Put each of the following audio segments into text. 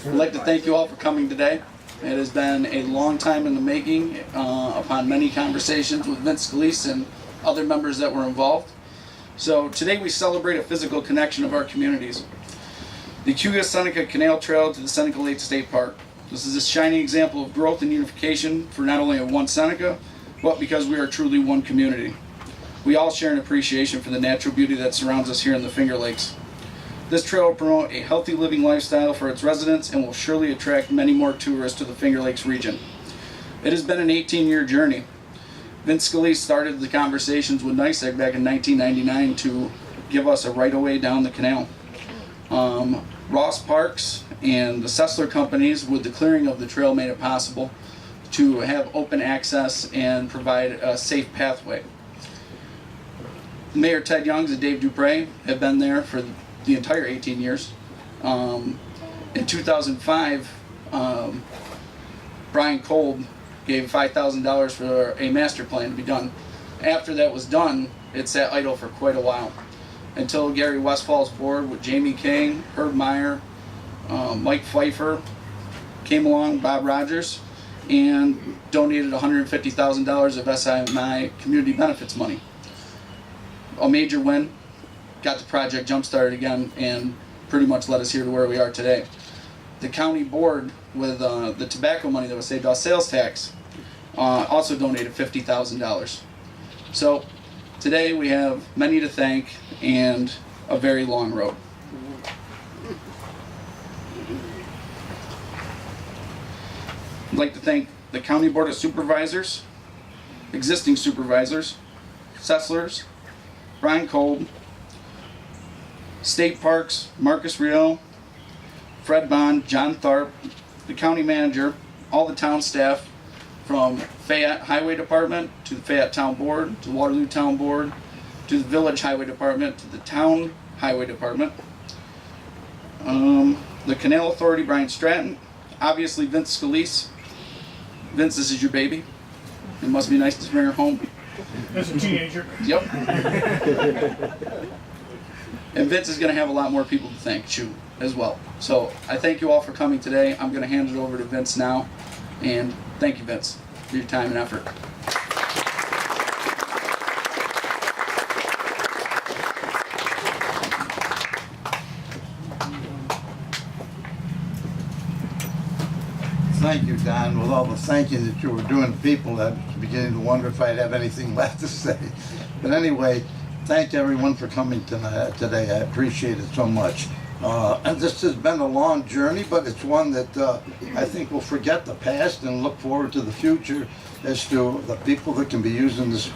I'd like to thank you all for coming today. It has been a long time in the making upon many conversations with Vince Scalise and other members that were involved. So today we celebrate a physical connection of our communities. The Cayuga Seneca Canal Trail to the Seneca Lake State Park. This is a shining example of growth and unification for not only one Seneca, but because we are truly one community. We all share an appreciation for the natural beauty that surrounds us here in the Finger Lakes. This trail will promote a healthy living lifestyle for its residents and will surely attract many more tourists to the Finger Lakes region. It has been an 18-year journey. Vince Scalise started the conversations with NYSEG back in 1999 to give us a right-of-way down the canal. Ross Parks and the Sessler companies, with the clearing of the trail, made it possible to have open access and provide a safe pathway. Mayor Ted Youngs and Dave Dupre have been there for the entire 18 years. In 2005, Brian Kolb gave $5,000 for a master plan to be done. After that was done, it sat idle for quite a while, until Gary Westfall's board with Jamie King, Herb Meyer, Mike Pfeiffer came along, Bob Rogers, and donated $150,000 of SIMI community benefits money. A major win, got the project jump-started again, and pretty much led us here to where we are today. The county board, with the tobacco money that was saved off sales tax, also donated $50,000. So today we have many to thank and a very long road. I'd like to thank the County Board of Supervisors, existing supervisors, Sesslers, Brian Kolb, State Parks, Marcus Rio, Fred Bond, John Tharp, the county manager, all the town staff, from Fayette Highway Department to the Fayette Town Board, to the Waterloo Town Board, to the Village Highway Department, to the Town Highway Department, the Canal Authority, Brian Stratton, obviously Vince Scalise. Vince, this is your baby. It must be nice to bring her home. As a teenager. Yep. And Vince is going to have a lot more people to thank, too, as well. So I thank you all for coming today. I'm going to hand it over to Vince now. And thank you, Vince, for your time and effort. Thank you, Don. With all the thanking that you were doing to people, I was beginning to wonder if I'd have anything left to say. But anyway, thank everyone for coming tonight, today. I appreciate it so much. And this has been a long journey, but it's one that I think we'll forget the past and look forward to the future as to the people that can be using this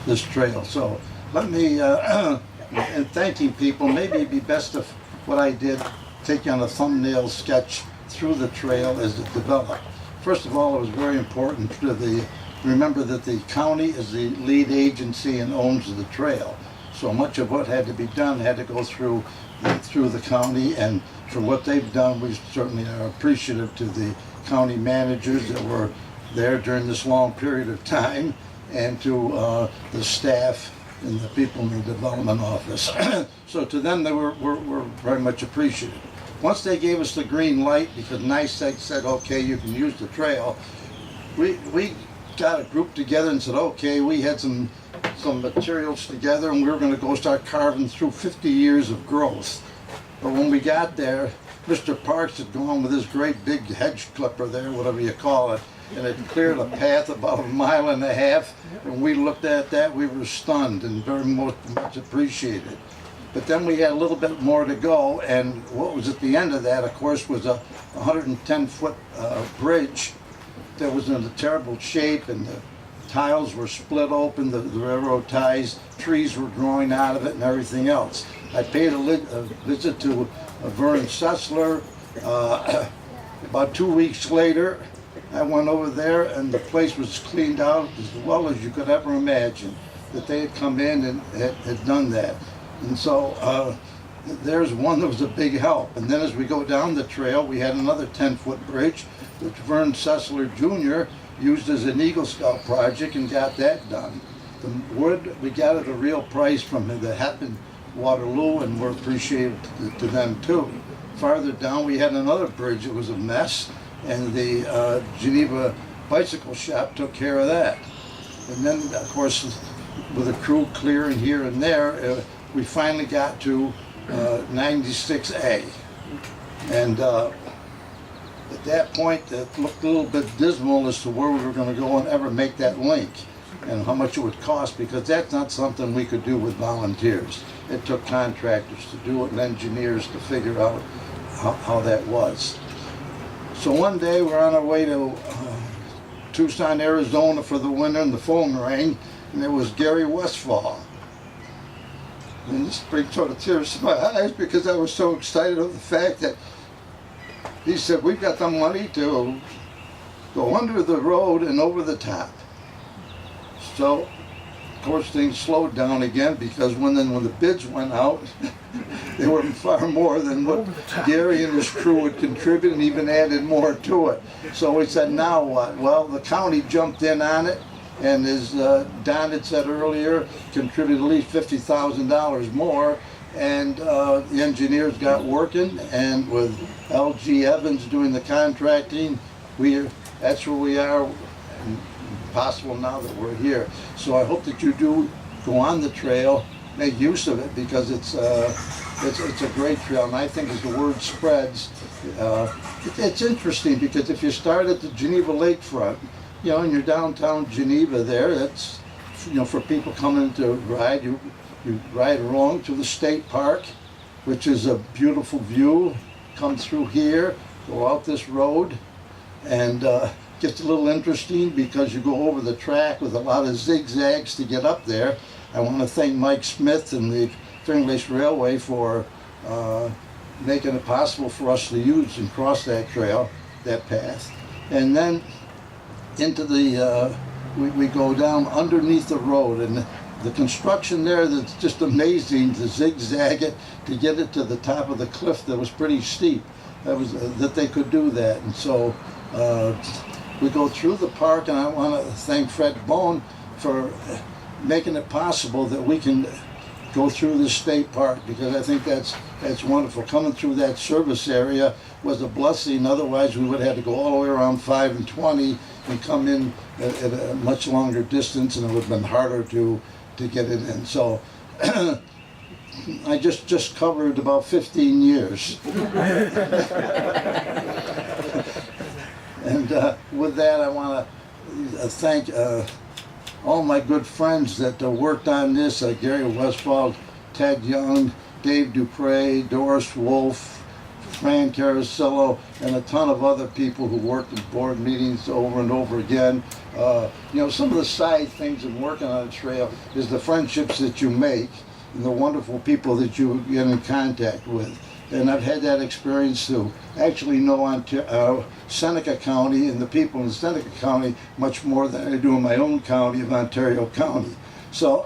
this trail. So let me, in thanking people, maybe it'd be best if what I did, take on a thumbnail sketch through the trail as it developed. First of all, it was very important to remember that the county is the lead agency and owns the trail. So much of what had to be done had to go through the county, and for what they've done, we certainly are appreciative to the county managers that were there during this long period of time, and to the staff and the people in the development office. So to them, they were very much appreciative. Once they gave us the green light, because NYSEG said, okay, you can use the trail, we got a group together and said, okay, we had some materials together, and we were going to go start carving through 50 years of growth. But when we got there, Mr. Parks had gone with his great big hedge clipper there, whatever you call it, and it cleared a path about 1.5 miles. And we looked at that, we were stunned and very much appreciated. But then we had a little bit more to go, and what was at the end of that, of course, was a 110-foot bridge that was in a terrible shape, and the tiles were split open, the railroad ties, trees were growing out of it, and everything else. I paid a visit to Vern Sessler. About 2 weeks later, I went over there, and the place was cleaned out as well as you could ever imagine, that they had come in and had done that. And so there's one that was a big help. And then as we go down the trail, we had another 10-foot bridge, which Vern Sessler Jr. used as an Eagle Scout project and got that done. The wood, we got at a real price from him that happened Waterloo, and we're appreciative to them too. farther down, we had another bridge. It was a mess, and the Geneva bicycle shop took care of that. And then, of course, with the crew clearing here and there, we finally got to 96A. And at that point, it looked a little bit dismal as to where we were going to go and ever make that link and how much it would cost, because that's not something we could do with volunteers. It took contractors to do it and engineers to figure out how that was. So one day we're on our way to Tucson, Arizona for the winter, and the phone rang, and it was Gary Westfall. And this brings sort of tears to my eyes because I was so excited of the fact that he said, we've got the money to go under the road and over the top. So, of course, things slowed down again because when the bids went out, they were far more than what Gary and his crew would contribute, and even added more to it. So we said, now what? Well, the county jumped in on it, and as Don had said earlier, contributed at least $50,000 more, and the engineers got working, and with L.G. Evans doing the contracting, that's where we are. And possible now that we're here. So I hope that you do go on the trail, make use of it, because it's a great trail, and I think as the word spreads, it's interesting because if you start at the Geneva lakefront, you know, and you're downtown Geneva there, that's, you know, for people coming to ride, you ride along to the state park, which is a beautiful view, come through here, go out this road, and gets a little interesting because you go over the track with a lot of zigzags to get up there. I want to thank Mike Smith and the Finger Lakes Railway for making it possible for us to use and cross that trail, that path. And then into the, we go down underneath the road, and the construction there, that's just amazing to zigzag it to get it to the top of the cliff that was pretty steep. That they could do that. And so we go through the park, and I want to thank Fred Bone for making it possible that we can go through the state park, because I think that's wonderful. Coming through that service area was a blessing. Otherwise, we would have had to go all the way around 5 and 20 and come in at a much longer distance, and it would have been harder to get it in. So I just covered about 15 years. And with that, I want to thank all my good friends that worked on this, Gary Westfall, Ted Young, Dave Dupre, Doris Wolf, Fran Carasello, and a ton of other people who worked at board meetings over and over again. You know, some of the side things of working on a trail is the friendships that you make and the wonderful people that you get in contact with. And I've had that experience to actually know Seneca County and the people in Seneca County much more than I do in my own county of Ontario County. So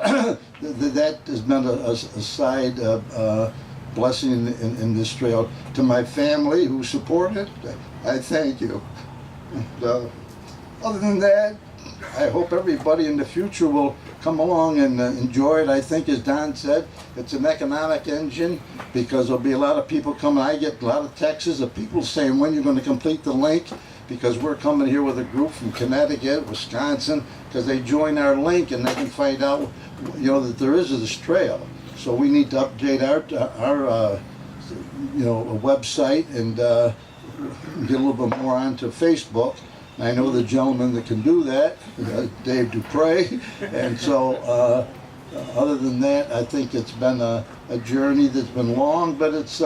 that has been a side blessing in this trail. To my family who support it, I thank you. And, other than that, I hope everybody in the future will come along and enjoy it. I think, as Don said, it's an economic engine because there'll be a lot of people coming. I get a lot of texts of people saying, when you're going to complete the link, because we're coming here with a group from Connecticut, Wisconsin, because they join our link and they can find out, you know, that there is this trail. So we need to update our you know, website and get a little bit more onto Facebook. I know the gentleman that can do that, Dave Dupre, and so other than that, I think it's been a journey that's been long, but it's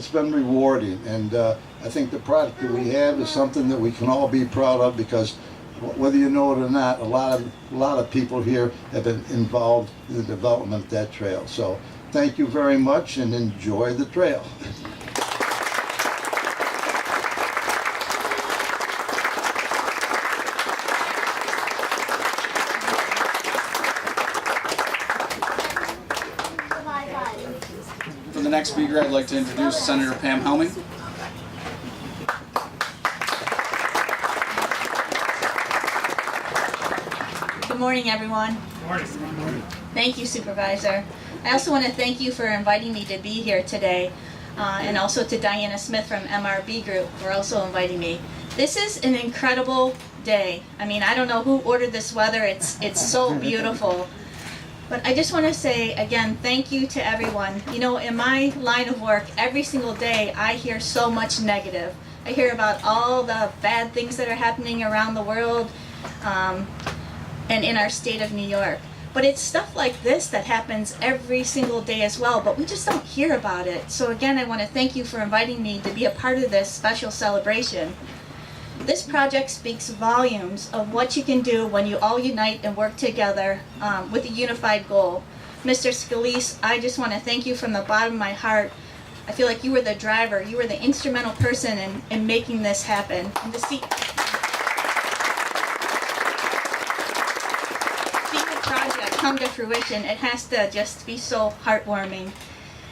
been rewarding, and I think the product that we have is something that we can all be proud of, because whether you know it or not, a lot of people here have been involved in the development of that trail. So thank you very much, and enjoy the trail. For the next speaker, I'd like to introduce Senator Pam Helming. Good morning, everyone. Good morning. Thank you, Supervisor. I also want to thank you for inviting me to be here today. and also to Diana Smith from MRB Group for also inviting me. This is an incredible day. I mean, I don't know who ordered this weather. It's so beautiful. But I just want to say, again, thank you to everyone. You know, in my line of work, every single day I hear so much negative. I hear about all the bad things that are happening around the world and in our state of New York. But it's stuff like this that happens every single day as well, but we just don't hear about it. So again, I want to thank you for inviting me to be a part of this special celebration. This project speaks volumes of what you can do when you all unite and work together with a unified goal. Mr. Scalise, I just want to thank you from the bottom of my heart. I feel like you were the driver, you were the instrumental person in making this happen. And to see the project come to fruition, it has to just be so heartwarming.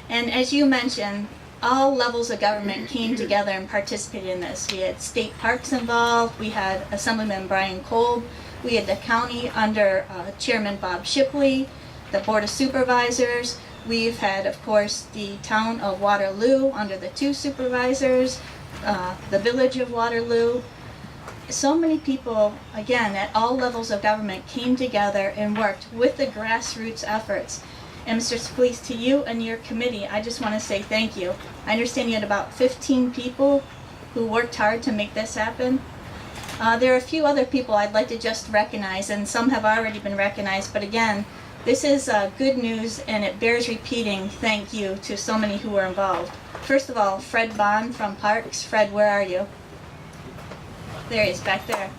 And as you mentioned, all levels of government came together and participated in this. We had state parks involved, we had Assemblyman Brian Kolb, we had the county under Chairman Bob Shipley, the Board of Supervisors. We've had, of course, the town of Waterloo under the 2 supervisors, the village of Waterloo. So many people, again, at all levels of government came together and worked with the grassroots efforts. And Mr. Scalise, to you and your committee, I just want to say thank you. I understand you had about 15 people who worked hard to make this happen. There are a few other people I'd like to just recognize, and some have already been recognized, but again, this is good news and it bears repeating thank you to so many who were involved. First of all, Fred Bond from Parks. Fred, where are you? There he is, back there.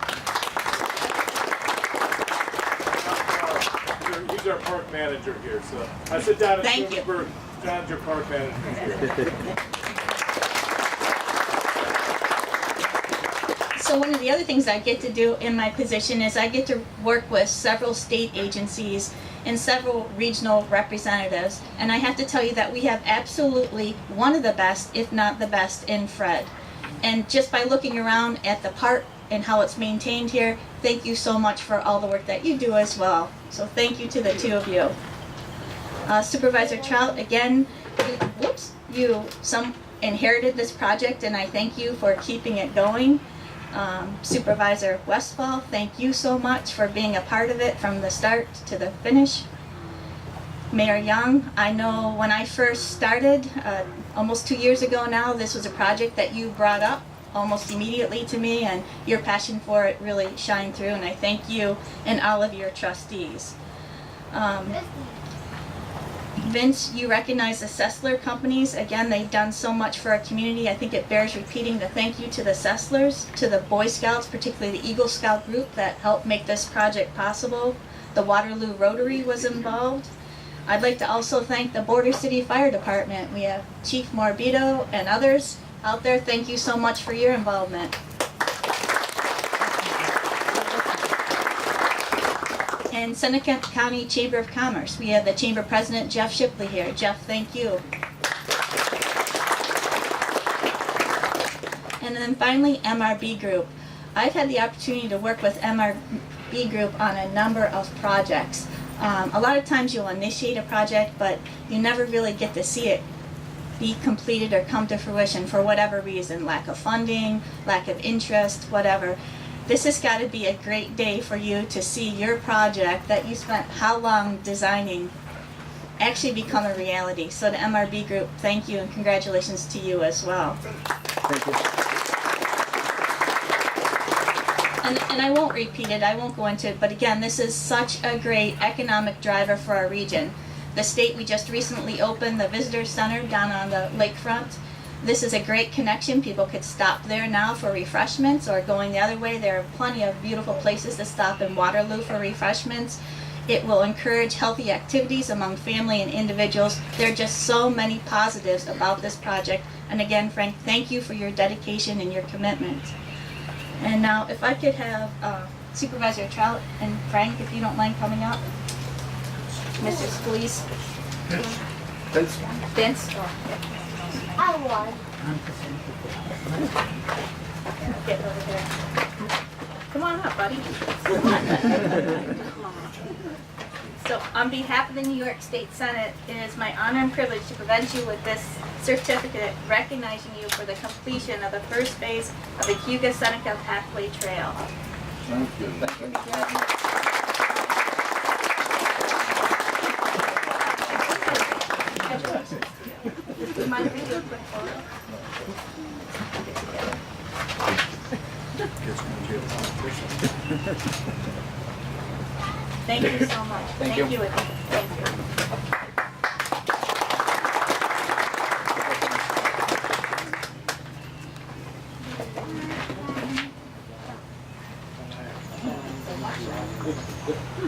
He's our park manager here, so I sit down and Thank you. for John's your park manager here. So one of the other things I get to do in my position is I get to work with several state agencies and several regional representatives, and I have to tell you that we have absolutely one of the best, if not the best, in Fred. And just by looking around at the park and how it's maintained here, thank you so much for all the work that you do as well. So thank you to the 2 of you. Supervisor Trout, again, you inherited this project, and I thank you for keeping it going. Supervisor Westfall, thank you so much for being a part of it from the start to the finish. Mayor Young, I know when I first started, almost 2 years ago now, this was a project that you brought up almost immediately to me, and your passion for it really shined through, and I thank you and all of your trustees. Vince, you recognize the Sessler companies. Again, they've done so much for our community. I think it bears repeating the thank you to the Sesslers, to the Boy Scouts, particularly the Eagle Scout group that helped make this project possible. The Waterloo Rotary was involved. I'd like to also thank the Border City Fire Department. We have Chief Morbido and others out there. Thank you so much for your involvement. And Seneca County Chamber of Commerce. We have the Chamber President, Jeff Shipley, here. Jeff, thank you. And then finally, MRB Group. I've had the opportunity to work with MRB Group on a number of projects. A lot of times you'll initiate a project, but you never really get to see it be completed or come to fruition for whatever reason, lack of funding, lack of interest, whatever. This has got to be a great day for you to see your project that you spent how long designing actually become a reality. So to MRB Group, thank you and congratulations to you as well. Thank you. And I won't repeat it, I won't go into it, but again, this is such a great economic driver for our region. The state, we just recently opened the visitor center down on the lakefront. This is a great connection. People could stop there now for refreshments, or going the other way, there are plenty of beautiful places to stop in Waterloo for refreshments. It will encourage healthy activities among family and individuals. There are just so many positives about this project. And again, Frank, thank you for your dedication and your commitment. And now, if I could have Supervisor Trout and Frank, if you don't mind coming up. Mr. Scalise. Vince? Vince. I won. Get over there. Come on up, buddy. So on behalf of the New York State Senate, it is my honor and privilege to present you with this certificate recognizing you for the completion of the first phase of the Cayuga Seneca Pathway Trail. Thank you. Do you mind if we do a quick photo? Thank you so much. Thank you. Thank you.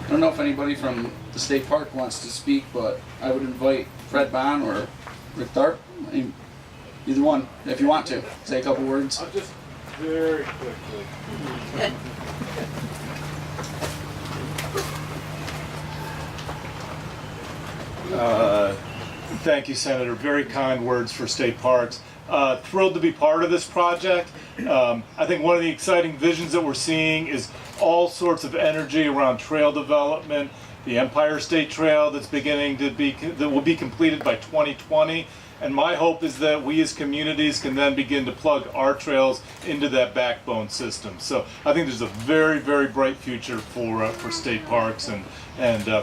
I don't know if anybody from the state park wants to speak, but I would invite Fred Bond or Rick Tharp, either one, if you want to, say a couple words. I'll just very quickly. Thank you, Senator. Very kind words for state parks. Thrilled to be part of this project. I think one of the exciting visions that we're seeing is all sorts of energy around trail development. The Empire State Trail that will be completed by 2020. And my hope is that we as communities can then begin to plug our trails into that backbone system. So I think there's a very, very bright future for state parks and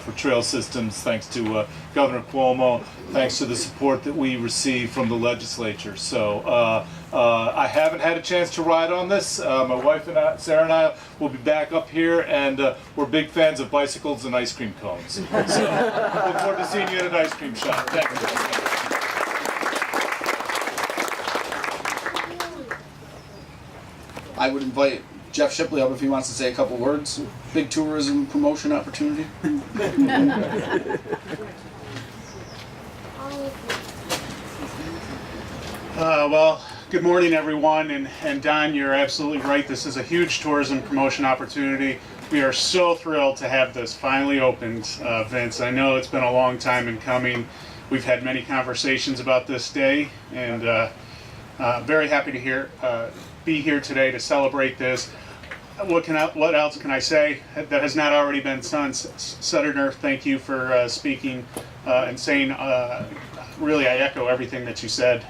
for trail systems, thanks to Governor Cuomo, thanks to the support that we receive from the legislature. So I haven't had a chance to ride on this. My wife and Sarah and I will be back up here, and we're big fans of bicycles and ice cream cones. So look forward to seeing you at an ice cream shop. Thank you. I would invite Jeff Shipley up if he wants to say a couple words. Big tourism promotion opportunity. Well, good morning, everyone. And Don, you're absolutely right. This is a huge tourism promotion opportunity. We are so thrilled to have this finally opened, Vince. I know it's been a long time in coming. We've had many conversations about this day, and very happy to be here today to celebrate this. What else can I say that has not already been said? Senator, thank you for speaking and saying. Really, I echo everything that you said.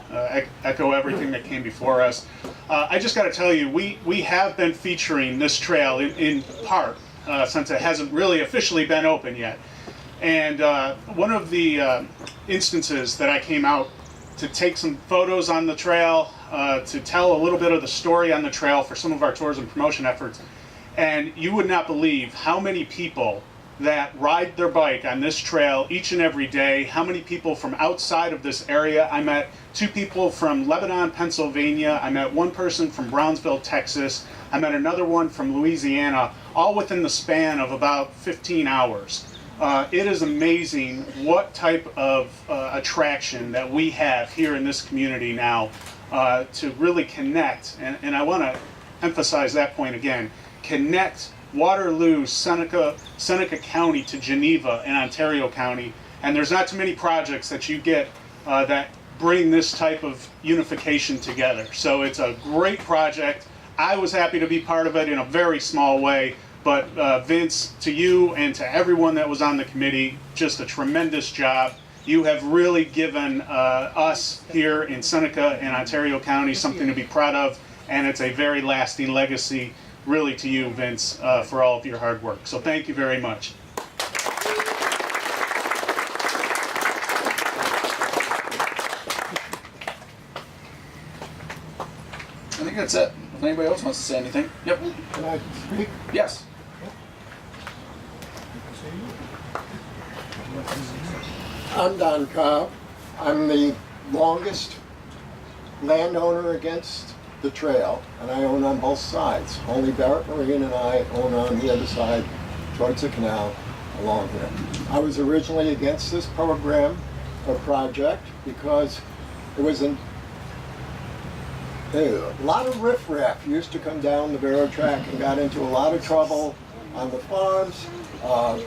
Echo everything that came before us. I just got to tell you, we have been featuring this trail in part since it hasn't really officially been open yet. And one of the instances that I came out to take some photos on the trail, to tell a little bit of the story on the trail for some of our tourism promotion efforts. And you would not believe how many people that ride their bike on this trail each and every day, how many people from outside of this area. I met 2 people from Lebanon, Pennsylvania. I met 1 person from Brownsville, Texas. I met another one from Louisiana, all within the span of about 15 hours. It is amazing what type of attraction that we have here in this community now to really connect, and I want to emphasize that point again, connect Waterloo, Seneca County to Geneva and Ontario County, and there's not too many projects that you get that bring this type of unification together. So it's a great project. I was happy to be part of it in a very small way, but Vince, to you and to everyone that was on the committee, just a tremendous job. You have really given us here in Seneca and Ontario County something to be proud of, and it's a very lasting legacy, really, to you, Vince, for all of your hard work. So thank you very much. I think that's it. If anybody else wants to say anything. Yep. Can I speak? Yes. I'm Don Cobb. I'm the longest landowner against the trail, and I own on both sides. Only Barrett Marine and I own on the other side towards the canal along here. I was originally against this program or project because it was a lot of riffraff used to come down the railroad track and got into a lot of trouble on the farms,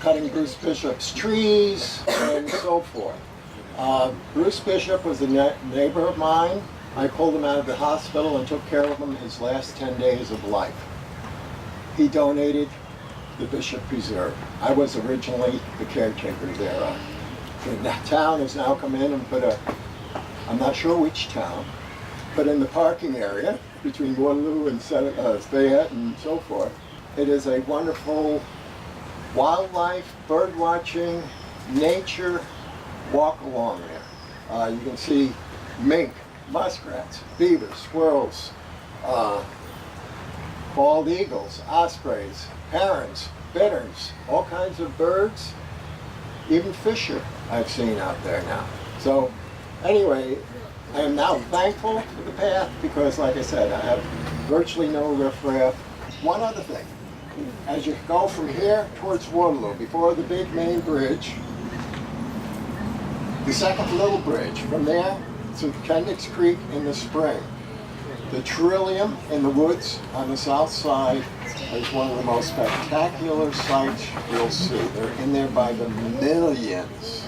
cutting Bruce Bishop's trees and so forth. Bruce Bishop was a neighbor of mine. I pulled him out of the hospital and took care of him his last 10 days of life. He donated the Bishop Preserve. I was originally the caretaker there. The town has now come in and put I'm not sure which town, but in the parking area between Waterloo and Fayette and so forth, it is a wonderful wildlife, bird watching, nature walk along there. You can see mink, muskrats, beavers, squirrels, bald eagles, ospreys, herons, bitterns, all kinds of birds, even fisher I've seen out there now. So anyway, I am now thankful for the path because, like I said, I have virtually no riffraff. One other thing, as you go from here towards Waterloo, before the big main bridge, the second little bridge, from there to Kendrick's Creek in the spring. The Trillium in the woods on the south side is one of the most spectacular sights you'll see. They're in there by the millions.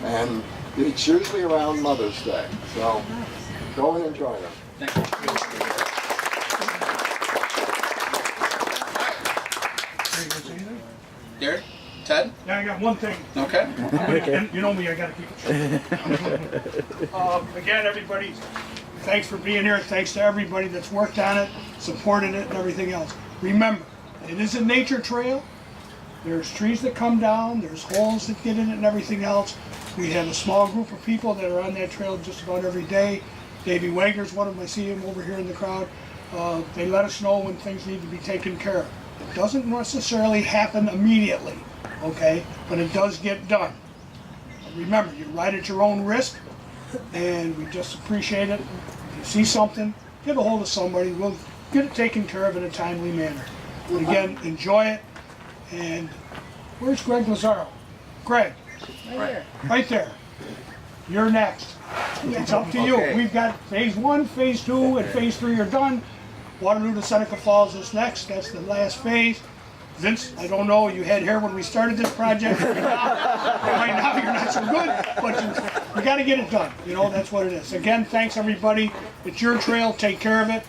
And it's usually around Mother's Day. So go and enjoy them. Thank you. Derek? Ted? Yeah, I got one thing. Okay. And you know me, I gotta keep it short. Again, everybody, thanks for being here. Thanks to everybody that's worked on it, supported it, and everything else. Remember, it is a nature trail. There's trees that come down, there's holes that get in it and everything else. We have a small group of people that are on that trail just about every day. Davey Wagner's one of them, I see him over here in the crowd. They let us know when things need to be taken care of. It doesn't necessarily happen immediately, okay? But it does get done. Remember, you ride at your own risk, and we just appreciate it. If you see something, get a hold of somebody. We'll get it taken care of in a timely manner. But again, enjoy it. And where's Greg Lazaro? Greg. Right there. You're next. It's up to you. Okay. We've got phase 1, phase 2, and phase 3 are done. Waterloo to Seneca Falls is next. That's the last phase. Vince, I don't know, you had hair when we started this project. Right now you're not so good, but you got to get it done. You know, that's what it is. Again, thanks everybody. It's your trail. Take care of it.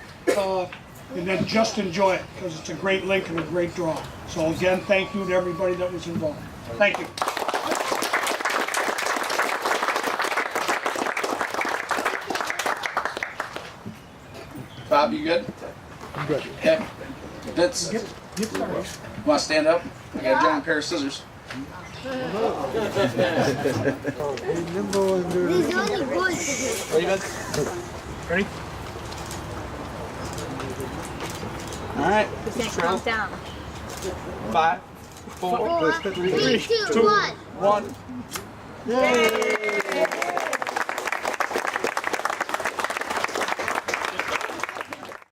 And then just enjoy it because it's a great link and a great draw. So again, thank you to everybody that was involved. Thank you. Bob, you good? I'm good. Okay. Vince, you want to stand up? I got a giant pair of scissors. These only good. Ready? All right. Count down. 5, 4, 4, 3, 2, 1. 1. Yay!